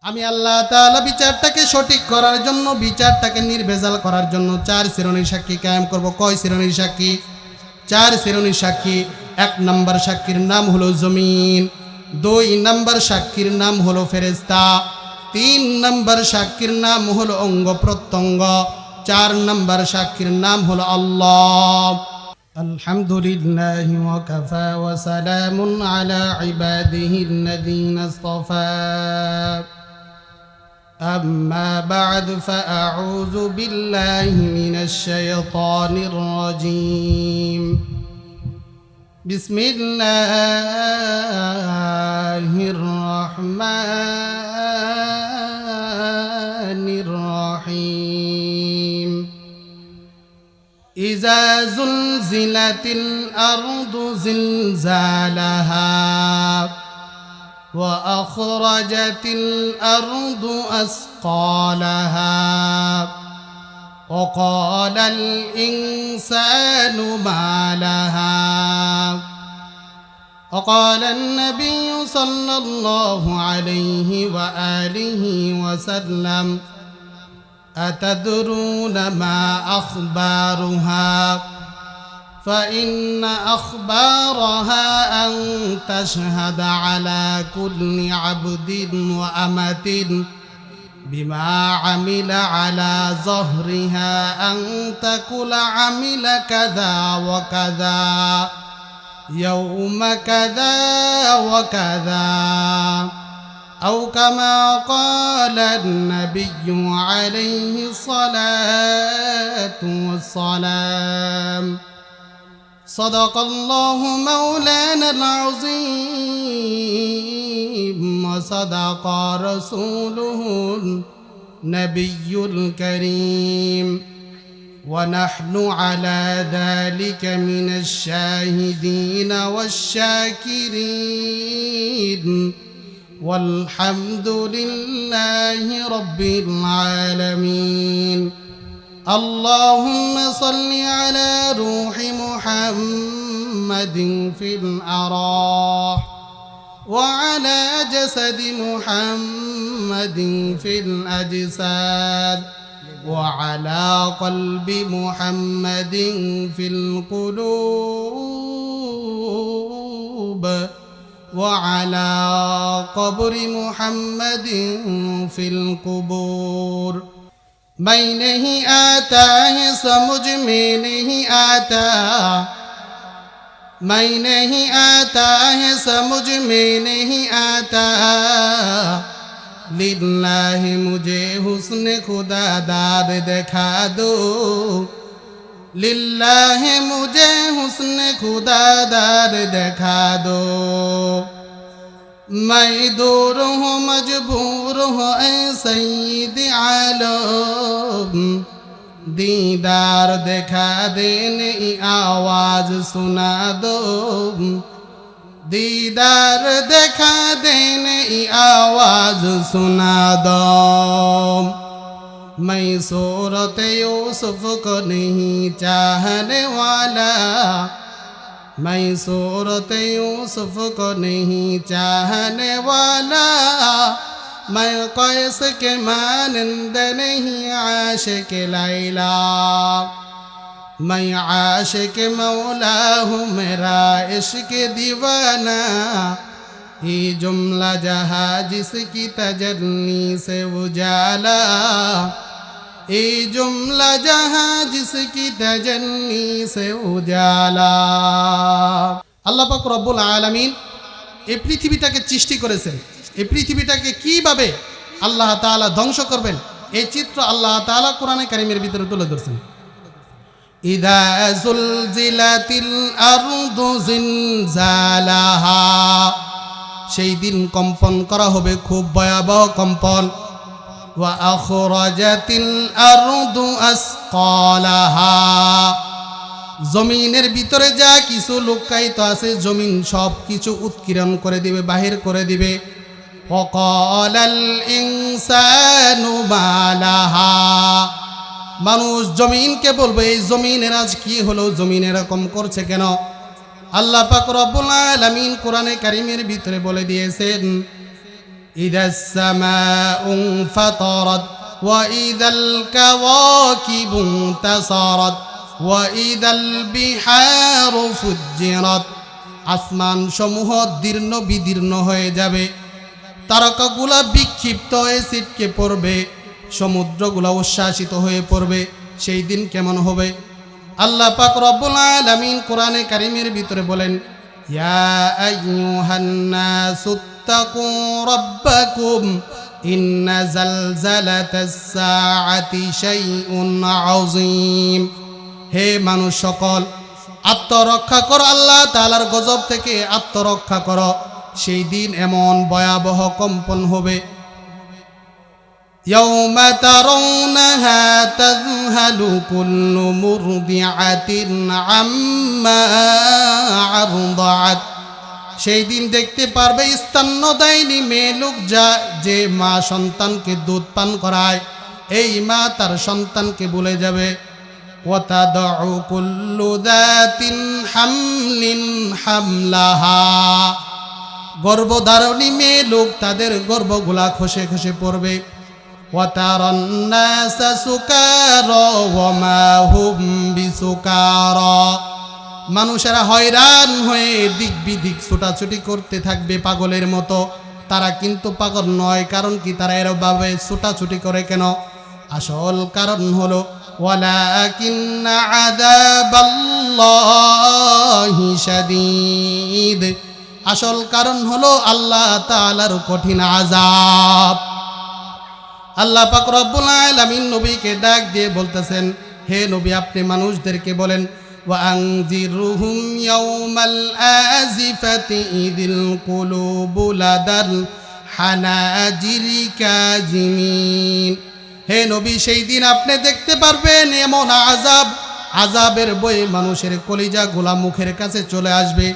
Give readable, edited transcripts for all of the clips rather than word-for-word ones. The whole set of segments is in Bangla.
আমি আল্লাহ তাআলা বিচারটাকে সঠিক করার জন্য, বিচারটাকে নির্ভেজাল করার জন্য 4 শ্রেণীর সাক্ষী কায়েম করব। কয় শ্রেণীর সাক্ষী? 4 শ্রেণীর সাক্ষী। 1 নম্বর সাক্ষীর নাম হলো জমিন, 2 নম্বর সাক্ষীর নাম হলো ফেরেশতা, 3 নম্বর সাক্ষীর নাম হলো অঙ্গ প্রত্যঙ্গ, 4 নম্বর সাক্ষীর নাম হলো আল্লাহ। আলহামদুলিল্লাহি ওয়া কাফা ওয়া সালামুন আলা ইবাদিহিল্লাযীনা ইসতাফা। أما بعد فأعوذ بالله من الشيطان الرجيم. بسم الله الرحمن الرحيم. إذا زلزلت الأرض زلزالها وأخرجت الأرض أثقالها وقال الإنسان ما لها. وقال النبي صلى الله عليه وآله وسلم أتدرون ما أخبارها؟ فإن أخبارها أن تشهد على كل عبد وأمة بما عمل على ظهرها أن تقول عمل كذا وكذا يوم كذا وكذا، أو كما قال النبي عليه الصلاة والسلام. صدق الله مولانا العظيم وصدق رسوله النبي الكريم، ونحن على ذلك من الشاهدين والشاكرين، والحمد لله رب العالمين. اللهم صل على روح محمد في الأرواح، وعلى جسد محمد في الأجساد، وعلى قلب محمد في القلوب، وعلى قبر محمد في القبور. मैं नहीं आता है समझ में नहीं आता, मैं नहीं आता है समझ में नहीं आता, लिल्लाह मुझे हुस्न खुदा दार दिखा दो, लिल्लाह मुझे हुस्न खुदा दार दिखा दो। मैं दूर हूँ मजबूर हूँ ऐ सैयद आलम, दीदार दिखा देने आवाज सुना दो, दीदार दिखा देने आवाज सुना दो। मैं सूरत यूसुफ को नहीं चाहने वाला, मैं सूरत यूसुफ को नहीं चाहने वाला, मैं कैस के मानंद नहीं आशिक लैला, मैं आशिक मौला हूँ मेरा इश्क दीवाना, ये जुमला जहाँ जिसकी तजल्ली से उजाला, ये जुमला जहाँ जिसकी तजल्ली से उजाला। আল্লাহ পাক রব্বুল আলামিন এই পৃথিবীটাকে সৃষ্টি করেছেন। এই পৃথিবীটাকে কিভাবে আল্লাহ তাআলা ধ্বংস করবেন এই চিত্র আল্লাহ তাআলা কোরআনে কারীমের ভিতরে তুলে ধরেছেন। ইযা যুলজিলাতিল আরদু জিলজালাহা, সেই দিন কম্পন করা হবে, খুব ভয়াবহ কম্পন। ওয়া আখরাজাতিল আরদু আসকালাহা, জমিনের ভিতরে যা কিছু লুকায়িত আছে জমিন সব কিছু উৎকিরণ করে দিবে, বাহির করে দিবে। ওয়াকালাল ইনসানু মা লাহা, মানুষ জমিনকে বলবে এই জমিনের আজ কি হলো, জমিন এরকম করছে কেন। আল্লাহ পাক রব্বুল আলামিন কোরআনে কারীমের ভিতরে বলে দিয়েছেন ইদাস সামাউ ফাতারাত ওয়া ইদাল কাওয়াকিবু ইনতাসারাত ওয়া ইদাল বিহারু ফুজ্জিরাত। আসমান সমূহ দীর্ণ বিদীর্ণ হয়ে যাবে, তারকাগুলা বিক্ষিপ্ত হয়ে ছিটকে পড়বে, সমুদ্রগুলা উচ্ছ্বাসিত হয়ে পড়বে। সেই দিন কেমন হবে? আল্লাহ পাক রব্বুল আলামিন কোরআনে কারীমের ভিতরে বলেন, ইয়া আইয়ুহান নাসুত্তাকু রাব্বাকুম ইন্না জালজালাতাস সাআতি শাইউন আযীম। হে মানুষ সকল, আত্মরক্ষা করো, আল্লাহ তাআলার গজব থেকে আত্মরক্ষা করো। সেই দিন এমন ভয়াবহ কম্পন হবে। ইয়াউমা তারাউনাহা তাযহালু কুল্লু মুরদিআতিন আম্মা আরদাআত। সেই দিন দেখতে পারবে স্তন্যদায়িনী মেয়ে লোক যে মা সন্তানকে দুধ পান করায়, এই মা তার সন্তানকে ভুলে যাবে। ওয়া তাদউ কুল্লু যাতিন হামলিন হামলাহা। গর্ভধারণী মেয়ে লোক তাদের গর্ভগুলা খসে খসে পড়বে। ওয়া তারান নাসা সুকারা ওয়া মা হুম বিসুকারা। মানুষেরা হয়রান হয়ে দিক বিদিক ছোটাছুটি করতে থাকবে পাগলের মতো। তারা কিন্তু পাগল নয়, কারণ কি তারা এরভাবে ছোটাছুটি করে কেন? আসল কারণ হলো ওয়ালাকিন্না আযাবাল্লাহি শাদীদ। আসল কারণ হলো আল্লাহ তাআলার কঠিন আযাব। আল্লাহ পাক রব্বুল আলামিন নবীকে ডাক দিয়ে বলতেছেন, হে নবী, আপনি মানুষদেরকে বলেন, ওয়া আনজিরহুম ইয়াউমাল আজিফাতি ইযিল কুলুবু লাদাল হানাজিরি কাযিমিন। হে নবী, সেই দিন আপনি দেখতে পারবেন এমন আযাবের বয়ে মানুষের কলিজা গোলা মুখের কাছে চলে আসবে।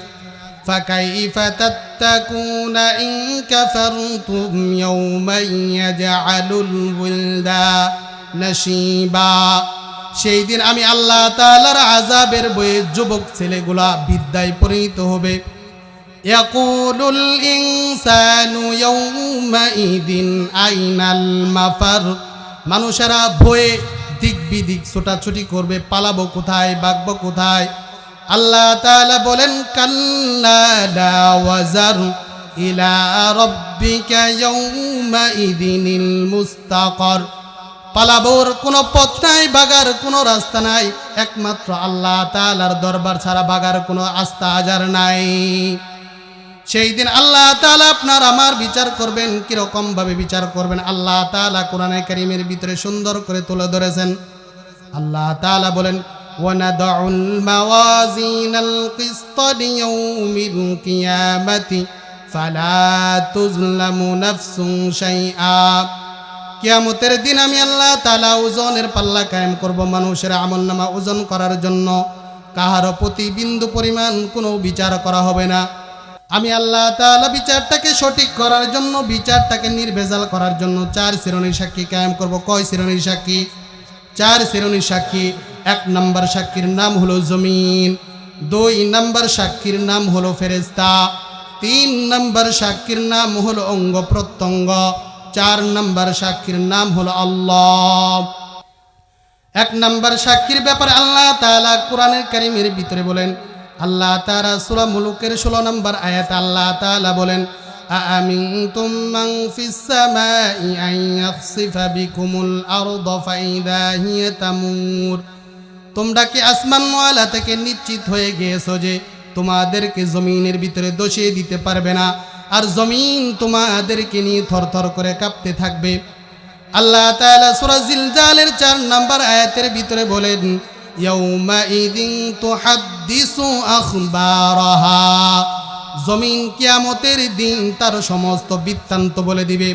ফাকাইফা তাত্তাকুনা ইন কাফারতুম ইয়াওমান ইয়াজআলুল ওয়িলদানা শিবা। সেই দিন আমি আল্লাহ তাআলার আযাবের বয়ে যুবক ছেলেগুলা বিদ্যায় পরিণত হবে। ইয়াকুলুল ইনসানু ইয়াওমাইদিন আইনাল মাফার। মানুষেরা ভয়ে দিক বিদিক ছোটাছুটি করবে, পালাবো কোথায়, বাগবো কোথায়? আল্লাহ তাআলা বলেন, কাল্লা লা ওয়াজার ইলা রাব্বিকা ইয়াওমাইদিনিল মুস্তাকার। পালাবোর কোনো পথ নাই, বাগার কোনো রাস্তা নাই, একমাত্র আল্লাহ তাআলার দরবার ছাড়া বাগার কোনো আস্থা আজার নাই। সেই দিন আল্লাহ তাআলা আপনার আমার বিচার করবেন। কিরকম ভাবে বিচার করবেন? আল্লাহ তাআলা কোরআনে কারীমের ভিতরে সুন্দর করে তুলে ধরেছেন। আল্লাহ তাআলা বলেন, ওয়ানাদউল মাওয়াজিনাল কিসতা লিয়াউমিল কিয়ামাতি ফালা তুজলামু নাফসুন শাইআ। কিয়ামতের দিন আমি আল্লাহ তাআলা ওজনের পাল্লা কায়েম করব, মানুষের আমলনামা ওজন করার জন্য। কাহারও প্রতি বিন্দু পরিমাণ কোনো বিচার করা হবে না। আমি আল্লাহ তাআলা বিচারটাকে সঠিক করার জন্য, বিচারটাকে নির্ভেজাল করার জন্য 4 শ্রেণীর সাক্ষী কায়েম করব। কয় শ্রেণীর সাক্ষী? 4 শ্রেণীর সাক্ষী। 1 নম্বর সাক্ষীর নাম হলো জমিন, 2 নম্বর সাক্ষীর নাম হলো ফেরেশতা, 3 নম্বর সাক্ষীর নাম হলো অঙ্গ প্রত্যঙ্গ, 4 নম্বর সাক্ষীর নাম হলো আল্লাহ। 1 নম্বর সাক্ষীর ব্যাপারে আল্লাহ তাআলা কোরআনের কারীমের ভিতরে বলেন, আল্লাহ তাআলা সূরা মুলুকের 16 নম্বর আয়াত আল্লাহ তাআলা বলেন, আআমিনতুম মান ফিস সামাই আন ইয়াখসিফা বিকুমুল আরদা ফাইদা হিয়া তামুর। তোমরা কি আসমানওয়ালা থেকে নিশ্চিত হয়ে গিয়েছো যে তোমাদেরকে জমিনের ভিতরে দোষিয়ে দিতে পারবে না, আর জমিন তোমাদেরকে নিয়ে থরথর করে কাঁপতে থাকবে। আল্লাহ তাআলা সূরা জিলজালের 4 নম্বর আয়াতের ভিতরে বলেন, ইয়াউমাইদিন তুহাদ্দিসু আখবারাহা। জমিন কিয়ামতের দিন তার সমস্ত বৃত্তান্ত বলে দিবে।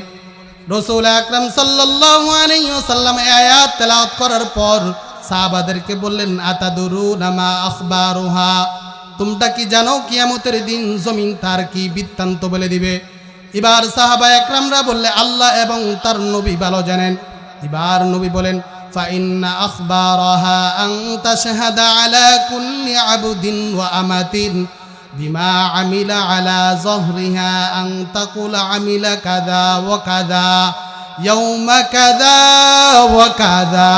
রাসূল আকরাম সাল্লাল্লাহু আলাইহি ওয়াসাল্লাম এই আয়াত তেলাওয়াত করার পর সাহাবাদেরকে বললেন, আতাদুরুনা মা আখবারুহা। তোমরা কি জানো কিয়ামতের দিন জমিন তার কি বৃত্তান্ত বলে দিবে? এবার সাহাবা একরামরা বললে, আল্লাহ এবং তার নবী ভালো জানেন। এবার নবী বলেন, ফাইন্না আখবারাহা আন তাশহাদা আলা কুল্লি আবদিন ওয়া আমাতিন বিমা আমিলা আলা যহরিহা আন তাকুলা আমিলা কাযা ওয়া কাযা ইয়াউমা কাযা ওয়া কাযা।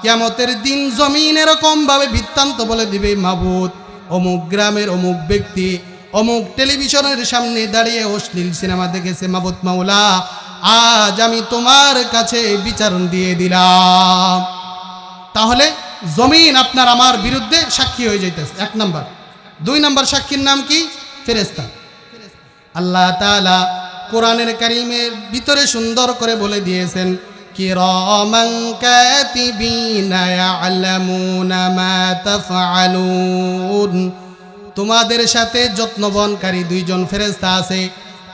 কিয়ামতের দিন জমিন এরকম ভাবে বৃত্তান্ত বলে দিবে, মাবুদ অমুক গ্রামের অমুক ব্যক্তি অমুক টেলিভিশনের সামনে দাঁড়িয়ে অশ্লীল সিনেমা দেখেছে, মাবুদ মাওলা আজ আমি তোমার কাছে বিচারণ দিয়ে দিলাম। তাহলে জমিন আপনার আমার বিরুদ্ধে সাক্ষী হয়ে যাইতেছে, 1 নাম্বার। 2 নাম্বার সাক্ষীর নাম কি? ফেরেশতা। আল্লাহ তাআলা কোরআনের কারীমের ভিতরে সুন্দর করে বলে দিয়েছেন, কিরামান কাতিবিনা ইয়ালামুনা মা তাফআলুন। তোমাদের সাথে যত্নবনকারী 2 জন ফেরেশতা আছে,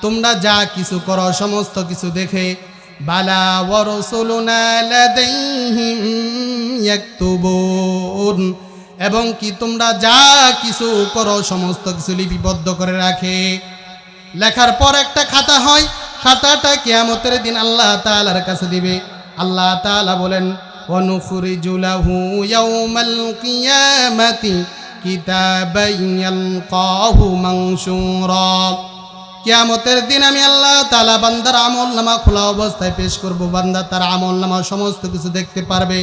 তোমরা যা কিছু করো সমস্ত কিছু দেখে। বালা ওয়া রাসূলুনা লাদাইহিম ইয়াকতুবুন, এবং কি তোমরা যা কিছু করো সমস্ত কিছু লিপিবদ্ধ করে রাখে। লেখার পর একটা খাতা হয়, খাতাটা কিয়ামতের দিন আল্লাহ তাআলার কাছে দিবে। আল্লাহ তাআলা বলেন, ওয়া নুখরিজু লাহু ইয়াউমাল কিয়ামাতি কিতাবান ইয়ালকাহু মানশুরা। কিয়ামতের দিন আমি আল্লাহ তাআলা বান্দার আমলনামা খোলা অবস্থায় পেশ করব। বান্দা তার আমলনামা সমস্ত কিছু দেখতে পারবে।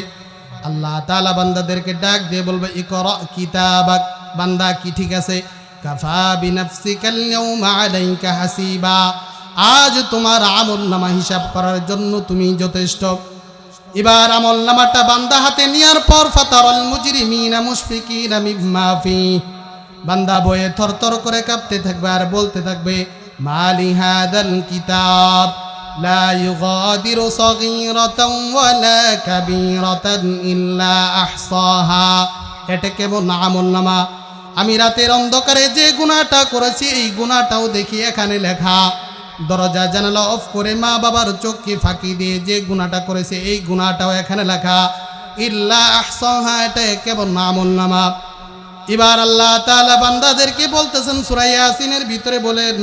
আল্লাহ তাআলা বান্দাদেরকে ডাক দিয়ে বলবে, ইকরা কিতাবাক, বান্দা কি ঠিক আছে? কাফা বিনাফসিকাল ইয়াউমা আলাইকা হাসিবা, আজ তোমার আমলনামা হিসাব করার জন্য তুমি যথেষ্ট। এবার আমলনামাটা বান্দা হাতে নেওয়ার পর ফাতারাল মুজরিমিনা মুশফিকিনা মিম্মা ফি, বান্দা বয়ে থরথর করে কাঁপতে থাকবে আর বলতে থাকবে, মালি হাদাল কিতাব লা ইউগাদিরু সগীরাতান ওয়ালা কাবীরাতান ইল্লা আহসাহা। এটা কেমন আমলনামা? আমি রাতের অন্ধকারে যে গুনাহটা করেছি এই গুনাহটাও দেখি এখানে লেখা। দরজা জানালা অফ করে মা বাবার চোখকে ফাঁকি দিয়ে যে গুনাহটা করেছে এই গুনাহটাও এখানে লেখা। ইল্লা আহসাহা, এটা কেমন আমলনামা? এবার আল্লাহ তাআলা বান্দাদেরকে বলতেছেন সূরা ইয়াসিনের ভিতরে বলেন,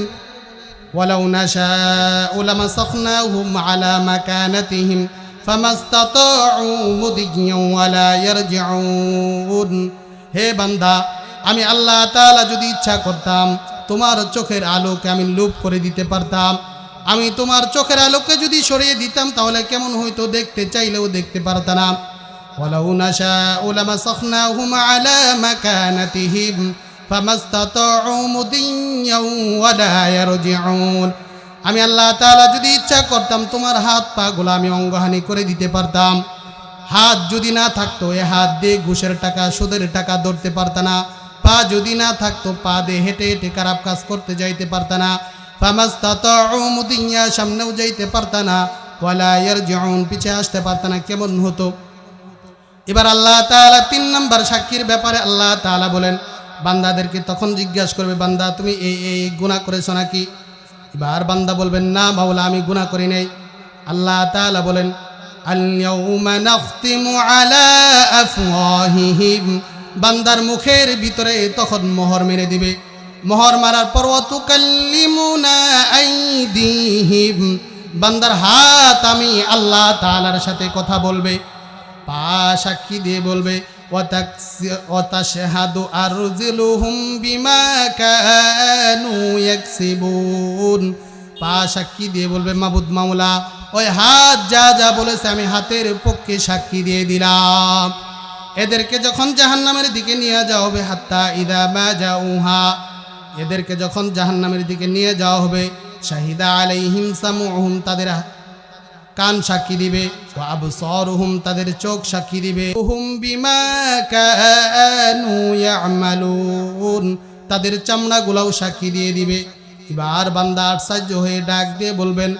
ওয়ালাউ নাশাউ লামাসাখনাহুম আলা মাকানাতিহিম ফামাস্তাতাউ মুদিয়্যান ওয়ালা ইয়ারজিউন। হে বান্দা, আমি আল্লাহ তাআলা যদি ইচ্ছা করতাম তোমার চোখের আলোকে আমি লোপ করে দিতে পারতাম। আমি তোমার চোখের আলোকে যদি সরিয়ে দিতাম তাহলে কেমন হইতো, দেখতে চাইলেও দেখতে পারত না। ওয়ালাউ নাশাউ লামাসাখনাহুম আলা মাকানাতিহিম ফামাস্তাতাউ মুদিয়্যান ওয়ালা ইয়ারজিউন। আমি আল্লাহ তাআলা যদি ইচ্ছা করতাম তোমার হাত পা গুলো আমি অঙ্গহানি করে দিতে পারতাম। হাত যদি না থাকতো এ হাত দিয়ে ঘুষের টাকা সুদের টাকা ধরতে পারত না। পা যদি না থাকতো পা দিয়ে হেঁটে হেঁটে খারাপ কাজ করতে যাইতে পারত না। ফামাস্তাতাউ মুদিয়্যা, সামনেও যাইতে পারত না। ওয়ালা ইয়ারজিউন, পিছে আসতে পারত না। কেমন হতো? এবার আল্লাহ তাআলা 3 নাম্বার সাক্ষীর ব্যাপারে আল্লাহ তাআলা বলেন, বান্দাদেরকে তখন জিজ্ঞাসা করবে, বান্দা তুমি এই গুনাহ করেছো নাকি? এবার বান্দা বলবেন, না মাওলা আমি গুনাহ করি নাই। আল্লাহ তাআলা বলেন, আল ইয়াউমা নাখতিমু আলা আফওয়াহিহিম, বান্দার মুখের ভিতরে তখন মোহর মেরে দিবে। মোহর মারার পর ওয়াতুকাল্লিমুনা আইদিহিম, বান্দার হাত আমি আল্লাহ তাআলার সাথে কথা বলবে। পা সাক্ষী দিয়ে বলবে, ওয়াতাশহাদু আরজুলুহুম বিমা কানু ইয়াকসিবুন, পা সাক্ষী দিয়ে বলবে, মাবুদ মাওলা ওই হাত যা যা বলেছে আমি হাতের পক্ষে সাক্ষী দিয়ে দিলাম। এদেরকে যখন জাহান্নামের দিকে নিয়ে যাওয়া হবে, হাত্তা ইদা মা জাউহা, এদেরকে যখন জাহান্নামের দিকে নিয়ে যাওয়া হবে, শাহিদা আলাইহিম সামউহুম, তাদের কান সাক্ষী দিবে, ওয়া আবসারুহুম, তাদের চোখ সাক্ষী দিবে, হুম বিমা কানু ইয়ামালুন, তাদের চামড়াগুলোও সাক্ষী দিয়ে দিবে। এবার বান্দা আশ্চর্য হয়ে ডাক দিয়ে বলবেন,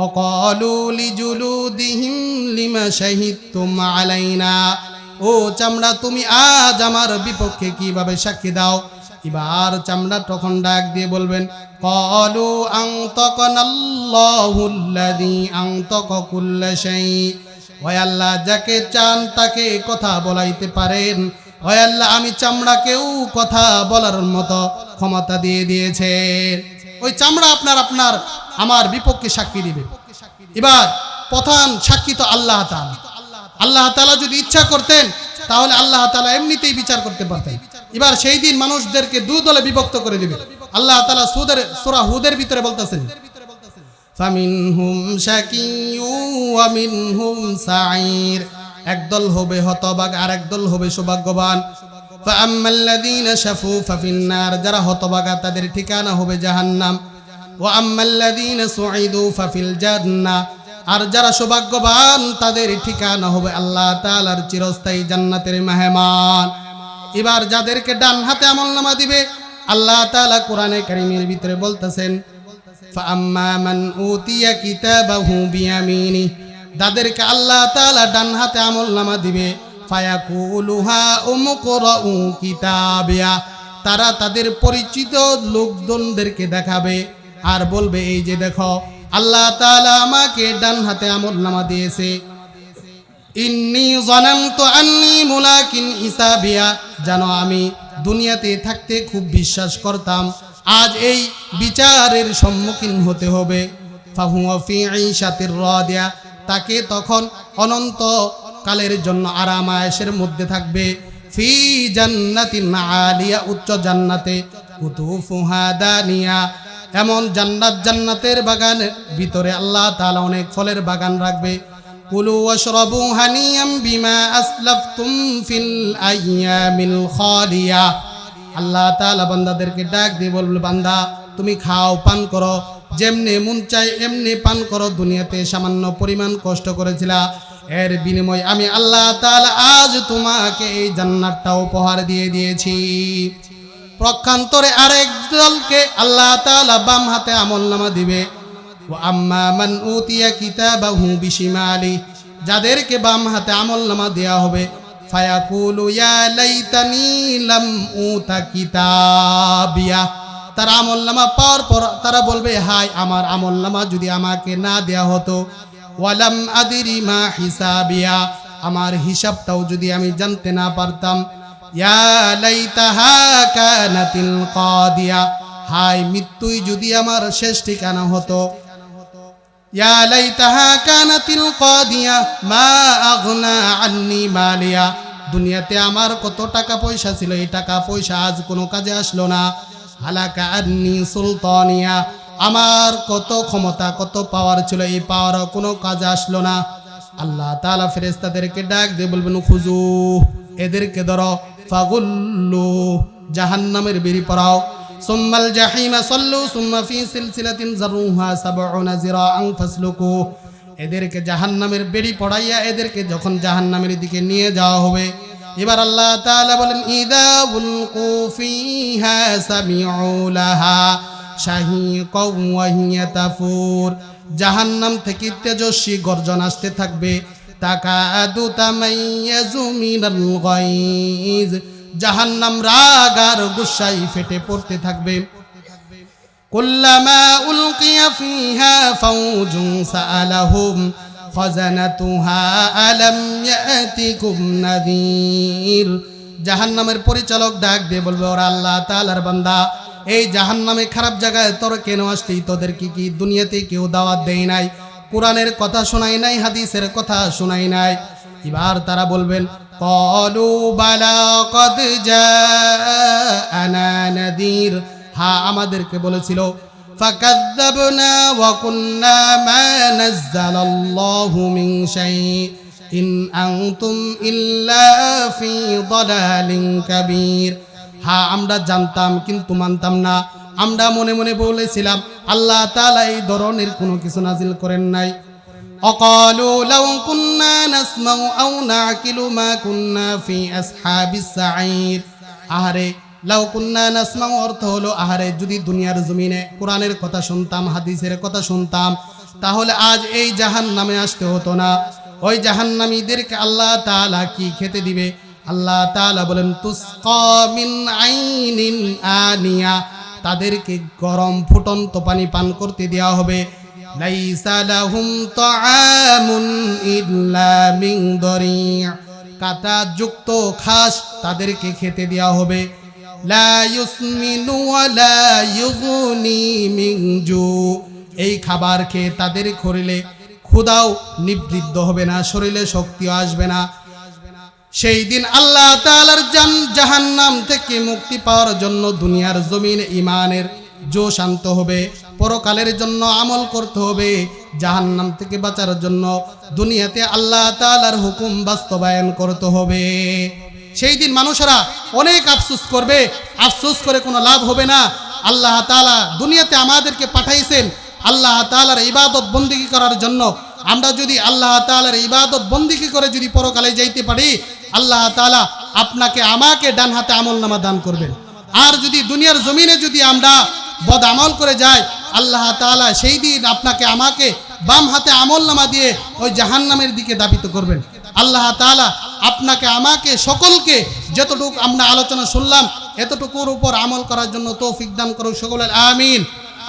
অকালু লিজুলুদিহিম লিমা শাহিদতুম আলাইনা, ও চামড়া তুমি আজ আমার বিপক্ষে কিভাবে সাক্ষী দাও? এবার চামড়া তখন ডাক দিয়ে বলবেন, ক্বালু আনতাকানাল্লাহুল্লাযী আনতাকা কুল্লা শাই, ও আল্লাহ যাকে চান তাকে কথা বলাইতে পারেন, ও আল্লাহ আমি চামড়াকেও কথা বলার মতো ক্ষমতা দিয়ে দিয়েছেন। ওই চামড়া আপনার আমার বিপক্ষে সাক্ষী দিবে। এবার প্রধান সাক্ষী তো আল্লাহ তাআলা। আল্লাহ তাআলা যদি ইচ্ছা করতেন তাহলে আল্লাহ তাআলা এমনিতেই বিচার করতে পারতেন। এবার সেই দিন মানুষদেরকে দুই দলে বিভক্ত করে দিবে। আল্লাহ তাআলা সূরা হুদের ভিতরে বলতেছেন, ফামিনহুম শাকিয়্যু ওয়া মিনহুম সাঈর, একদল হবে হতভাগ আর একদল হবে সৌভাগ্যবান। ফাআম্মাল্লাযীনা শাফু ফাফিন্নার, যারা হতভাগা তাদের ঠিকানা হবে জাহান্নাম। ওয়া আম্মাল্লাযীনা সুঈদু ফাফিল জান্নাহ, আর যারা সৌভাগ্যবান তাদের ঠিকানা হবে আল্লাহ তাআলার চিরস্থায়ী জান্নাতের মেহমান। এবার যাদেরকে ডান হাতে আমলনামা দিবে, আল্লাহ তাআলা কোরআনে কারীমের ভিতরে বলতেছেন, ফাআম্মা মান উতিয়া কিতাবাহু বিয়ামিনি, যাদেরকে আল্লাহ তাআলা ডান হাতে আমলনামা দিবে, ফায়াকুলু হা উমকরাউ কিতাবিয়া, তারা তাদের পরিচিত লোকজনদেরকে দেখাবে আর বলবে, এই যে দেখো আল্লাহ তাআলা আমাকে ডান হাতে আমলনামা দিয়েছে। ইন্নী যানানতু আন্নী মুলাকিন হিসাবিয়া, জানো আমি দুনিয়াতে থাকতে খুব বিশ্বাস করতাম আজ এই বিচারের সম্মুখীন হতে হবে। ফাহুয়া ফি ঈশাতির রাদিয়া, তাকে তখন অনন্ত কালের জন্য আরাম আয়েশের মধ্যে থাকবে। ফি জান্নাতিন আলিয়া, উচ্চ জান্নাতে, কুতুফুহা দানিয়া, এমন জান্নাতের বাগানের ভিতরে আল্লাহ তাআলা অনেক ফলের বাগান রাখবে। কুলু ওয়াশরাবু হানিয়াম বিমা আসলাফতুম ফিল আইয়ামিল খালিয়া, আল্লাহ তাআলা বান্দাদেরকে ডাক দিয়ে বলবে, বান্দা তুমি খাও পান করো, যেমনি মন চায় এমনি পান করো, দুনিয়াতে সামান্য পরিমাণ কষ্ট করেছিলা, এর বিনিময়ে আমি আল্লাহ তাআলা আজ তোমাকে এই জান্নাতটা উপহার দিয়ে দিয়েছি। পক্ষান্তরে আরেক দলকে আল্লাহ তাআলা বাম হাতে আমলনামা দিবে। ওয়া আম্মা মান উতিয়া কিতাবাহু বিশিমালি, যাদেরকে বাম হাতে আমলনামা দেয়া হবে, ফায়াকুলু ইয়া লাইতানি লাম উতা কিতাবিয়া, তারা আমলনামা পাওয়ার পর তারা বলবে, হায় আমার আমলনামা যদি আমাকে না দেয়া হতো। ওয়ালাম আদিরি মা হিসাবিয়া, আমার হিসাবটাও যদি আমি জানতে না পারতাম। ইয়া লাইতাহা কানাতিল কাদিয়া, হায় মৃত্যুই যদি আমার শেষ ঠিকানা হতো। ইয়া লাইতাহা কানাতিল কাদিয়া মা আগনা আন্নি মালিয়া, দুনিয়াতে আমার কত টাকা পয়সা ছিল, এই টাকা পয়সা আজ কোনো কাজে আসলো না। হালাকা আন্নি সুলতানিয়া, আমার কত ক্ষমতা কত পাওয়ার ছিল, এই পাওয়ারও কোনো কাজে আসলো না। আল্লাহ তাআলা ফেরেশতাদেরকে ডাক দিয়ে বলবেন, খুজু, এদেরকে ধরো, ফাগুল্লু, জাহান্নামের বেড়ি পরাও, সুম্মাল জাহিমা সাল্লু সুম্মা ফি সিলসিলাতিন যারুহা ৭০ যিরাআন ফাসলুকু, এদেরকে জাহান্নামের বেড়ি পড়াইয়া এদেরকে যখন জাহান্নামের দিকে নিয়ে যাওয়া হবে, এবার আল্লাহ তাআলা বলেন, ইযা উলকু ফিহা সামিউ লাহা শাহীকাও ওয়া হিয়া তাফুর, জাহান্নাম থেকে তেজস্বী গর্জন আসতে থাকবে। তাকাদু তামাইয়াজু মিনাল গায়জ, জাহান্নাম রাগ আর গুসায় ফেটে পড়তে থাকবে। কুল্লামা উলকিয়া ফিহা ফাওজুন সাআলাহুম খাজানাতুহা আলাম ইয়াতিকুম নাযীর, জাহান্নামের পরিচালক ডাক দিয়ে বলবে, ওরা আল্লাহ তাআলার বান্দা, এই জাহান্নামে খারাপ জায়গায় তোর কেন আসলি? তোদের কি দুনিয়াতে কেউ দাওয়াত দেয় নাই? কোরআনের কথা শোনাই নাই? হাদিসের কথা শোনাই নাই? এবার তারা বলবেন, ক্বালু বালা ক্বাদ জাআনা নাযীর, হ্যাঁ আমাদেরকে বলেছিল। ফাকাযযাবনা ওয়া কুন্না মা নাযালাল্লাহু মিন শাইইন ইন আনতুম ইল্লা ফি দালালিন কাবীর, হ্যাঁ আমরা জানতাম কিন্তু মানতাম না, আমরা মনে মনে বলেছিলাম আল্লাহ তাআলা এই ধরনের কোনো কিছু নাজিল করেন নাই। অকালু লাউ কুন্না নাসমাউ আও নাকিলু মা কুন্না ফি আসহাবিস সাঈর, আহারে লাউ কুন্না নাসমাউ অর্থ হলো, আহারে যদি দুনিয়ার জমিনে কোরআনের কথা শুনতাম, হাদিসের কথা শুনতাম, তাহলে আজ এই জাহান্নামে আসতে হতো না। ওই জাহান্নামীদেরকে আল্লাহ তাআলা কি খেতে দিবে? আল্লাহ তাআলা বলেন, তুসকা মিন আইনিন আনিয়া, তাদেরকে গরম ফুটন্ত পানি পান করতে দেওয়া হবে। লাইসা লাহুম তাআমুন ইল্লা মিন দরি', কাটা যুক্ত ঘাস তাদেরকে খেতে দেওয়া হবে। লা ইউসমিনু ওয়া লা ইউগনি মিন জু, এই খাবার খেয়ে তাদের শরীরে ক্ষুধাও নিবৃত্ত হবে না, শরীরে শক্তিও আসবে না। সেই দিন আল্লাহ তাআলার জাহান্নাম থেকে মুক্তি পাওয়ার জন্য দুনিয়ার জমিনে ঈমানের জোশ আনতে হবে, পরকালের জন্য আমল করতে হবে। জাহান্নাম থেকে বাঁচার জন্য দুনিয়াতে আল্লাহ তাআলার হুকুম বাস্তবায়ন করতে হবে। সেই দিন মানুষেরা অনেক আফসোস করবে, আফসোস করে কোনো লাভ হবে না। আল্লাহ তাআলা দুনিয়াতে আমাদেরকে পাঠাইছেন আল্লাহ তাআলার ইবাদত বন্দেগী করার জন্য। আমরা যদি আল্লাহ তাআলার ইবাদত বন্দেগী করে যদি পরকালে যাইতে পারি, আল্লাহ তাআলা আপনাকে আমাকে ডান হাতে আমলনামা দান করবেন। আর যদি দুনিয়ার জমিনে যদি আমরা বদ আমল করে যাই, আল্লাহ তাআলা সেই দিন আপনাকে আমাকে বাম হাতে আমলনামা দিয়ে ওই জাহান্নামের দিকে ধাবিত করবেন। আল্লাহ তাআলা আপনাকে আমাকে সকলকে যতটুকু আমরা আলোচনা শুনলাম এতটুকুর উপর আমল করার জন্য তৌফিক দান করুন। সকলের আমিন।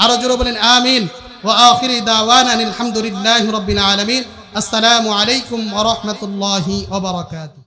আরো জোরে বলেন আমিন। ওয়া আখিরি দাওয়ানা আলহামদুলিল্লাহি রাব্বিল আলামিন। আসসালামু আলাইকুম ওয়া রাহমাতুল্লাহি ওয়া বারাকাতুহু।